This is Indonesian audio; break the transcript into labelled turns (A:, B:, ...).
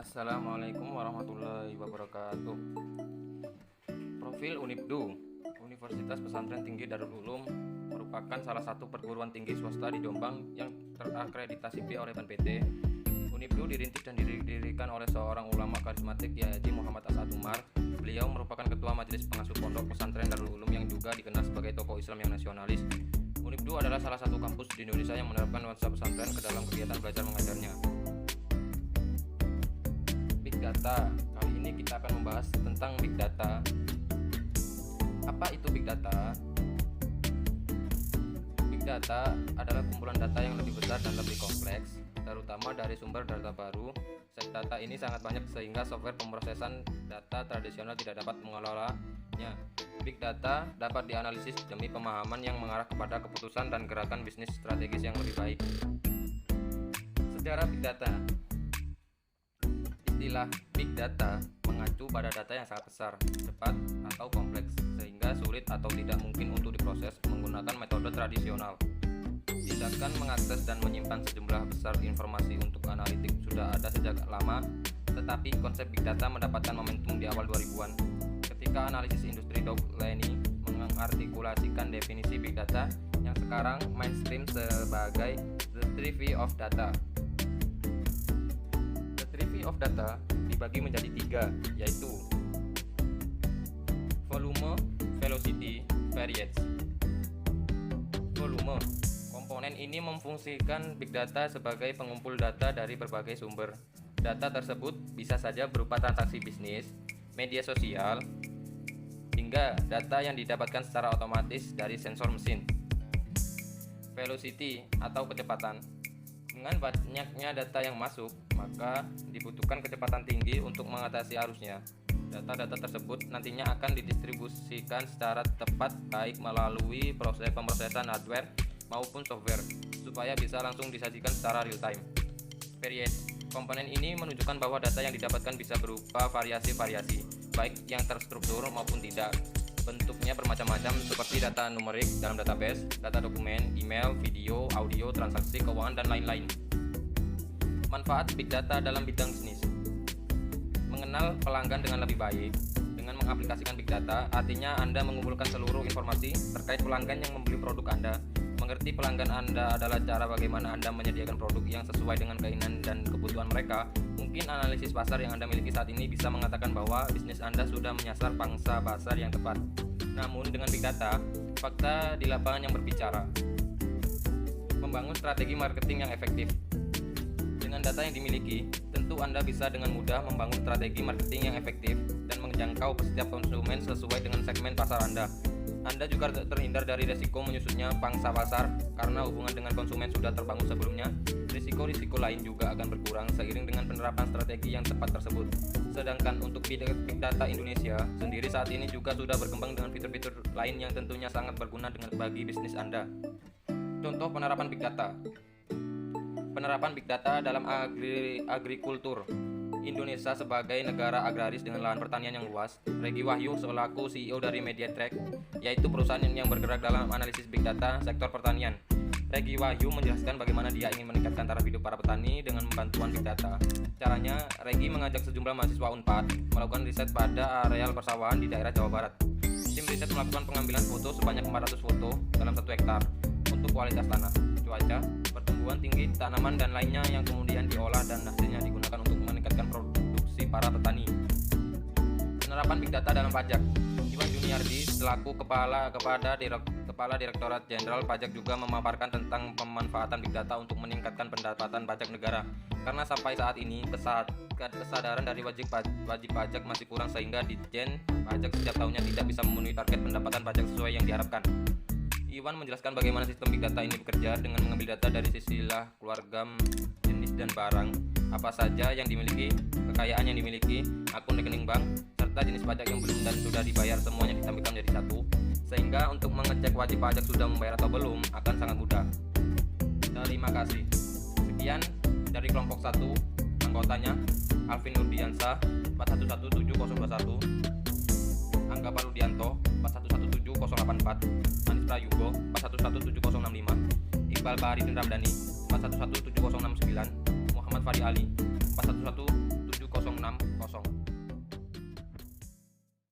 A: Assalamualaikum warahmatullahi wabarakatuh. Profil UNIPDU, Universitas Pesantren Tinggi Darul Ulum, merupakan salah satu perguruan tinggi swasta di Jombang yang terakreditasi B oleh BNPT. UNIPDU dirintis dan didirikan oleh seorang ulama karismatik, Haji Muhammad As'ad Umar. Beliau merupakan ketua majelis pengasuh pondok pesantren Darul Ulum yang juga dikenal sebagai tokoh Islam yang nasionalis. UNIPDU adalah salah satu kampus di Indonesia yang menerapkan nuansa pesantren ke dalam kegiatan belajar mengajarnya. Big Data. Kali ini kita akan membahas tentang Big Data. Apa itu Big Data? Big Data adalah kumpulan data yang lebih besar dan lebih kompleks, terutama dari sumber data baru. Set data ini sangat banyak sehingga software pemrosesan data tradisional tidak dapat mengelolanya. Big Data dapat dianalisis demi pemahaman yang mengarah kepada keputusan dan gerakan bisnis strategis yang lebih baik. Sejarah Big Data. Istilah Big Data mengacu pada data yang sangat besar, cepat, atau kompleks, sehingga sulit atau tidak mungkin untuk diproses menggunakan metode tradisional. Tindakan mengakses dan menyimpan sejumlah besar informasi untuk analitik sudah ada sejak lama, tetapi konsep Big Data mendapatkan momentum di awal 2000-an. Ketika analisis industri Doug Lenny mengartikulasikan definisi Big Data yang sekarang mainstream sebagai The Tree of Data. Of data dibagi menjadi tiga, yaitu volume, velocity, variance. Volume komponen ini memfungsikan Big Data sebagai pengumpul data dari berbagai sumber. Data tersebut bisa saja berupa transaksi bisnis, media sosial, hingga data yang didapatkan secara otomatis dari sensor mesin. Velocity atau kecepatan. Dengan banyaknya data yang masuk, maka dibutuhkan kecepatan tinggi untuk mengatasi arusnya. Data-data tersebut nantinya akan didistribusikan secara tepat baik melalui proses pemrosesan hardware maupun software supaya bisa langsung disajikan secara real time. Variance. Komponen ini menunjukkan bahwa data yang didapatkan bisa berupa variasi-variasi, baik yang terstruktur maupun tidak. Bentuknya bermacam-macam seperti data numerik dalam database, data dokumen, email, video, audio, transaksi, keuangan, dan lain-lain. Manfaat Big Data dalam bidang bisnis. Mengenal pelanggan dengan lebih baik. Dengan mengaplikasikan Big Data, artinya Anda mengumpulkan seluruh informasi terkait pelanggan yang membeli produk Anda. Mengerti pelanggan Anda adalah cara bagaimana Anda menyediakan produk yang sesuai dengan keinginan dan kebutuhan mereka. Mungkin analisis pasar yang Anda miliki saat ini bisa mengatakan bahwa bisnis Anda sudah menyasar pangsa pasar yang tepat. Namun dengan Big Data, fakta di lapangan yang berbicara. Membangun strategi marketing yang efektif. Dengan data yang dimiliki, tentu Anda bisa dengan mudah membangun strategi marketing yang efektif dan menjangkau setiap konsumen sesuai dengan segmen pasar Anda. Anda juga terhindar dari risiko menyusutnya pangsa pasar karena hubungan dengan konsumen sudah terbangun sebelumnya. Risiko-risiko lain juga akan berkurang seiring dengan penerapan strategi yang tepat tersebut. Sedangkan untuk Big Data Indonesia sendiri saat ini juga sudah berkembang dengan fitur-fitur lain yang tentunya sangat berguna bagi bisnis Anda. Contoh penerapan Big Data. Penerapan Big Data dalam agrikultur. Indonesia sebagai negara agraris dengan lahan pertanian yang luas. Regi Wahyu selaku CEO dari Mediatrack, yaitu perusahaan yang bergerak dalam analisis Big Data sektor pertanian. Regi Wahyu menjelaskan bagaimana dia ingin meningkatkan taraf hidup para petani dengan bantuan Big Data. Caranya, Regi mengajak sejumlah mahasiswa UNPAD melakukan riset pada areal persawahan di daerah Jawa Barat. Tim riset melakukan pengambilan foto sebanyak 400 foto dalam 1 hektar untuk kualitas tanah, cuaca, pertumbuhan tinggi tanaman dan lainnya yang kemudian diolah dan hasilnya digunakan untuk meningkatkan produksi para petani. Penerapan Big Data dalam pajak. Iwan Juniardi selaku Kepala Direktorat Jenderal Pajak juga memaparkan tentang pemanfaatan Big Data untuk meningkatkan pendapatan pajak negara. Karena sampai saat ini kesadaran dari wajib pajak masih kurang sehingga Ditjen Pajak setiap tahunnya tidak bisa memenuhi target pendapatan pajak sesuai yang diharapkan. Iwan menjelaskan bagaimana sistem Big Data ini bekerja dengan mengambil data dari sisilah keluarga, jenis dan barang, apa saja yang dimiliki, kekayaan yang dimiliki, akun rekening bank, serta jenis pajak yang belum dan sudah dibayar semuanya ditampilkan menjadi satu, sehingga untuk mengecek wajib pajak sudah membayar atau belum akan sangat mudah. Terima kasih. Sekian dari kelompok 1, anggotanya Alvin Nurdiansyah 411701, Angga Paludianto 411784, Anis Prayugo 417065, Iqbal Bahari Ramdhani 417069, Muhammad Fari Ali 41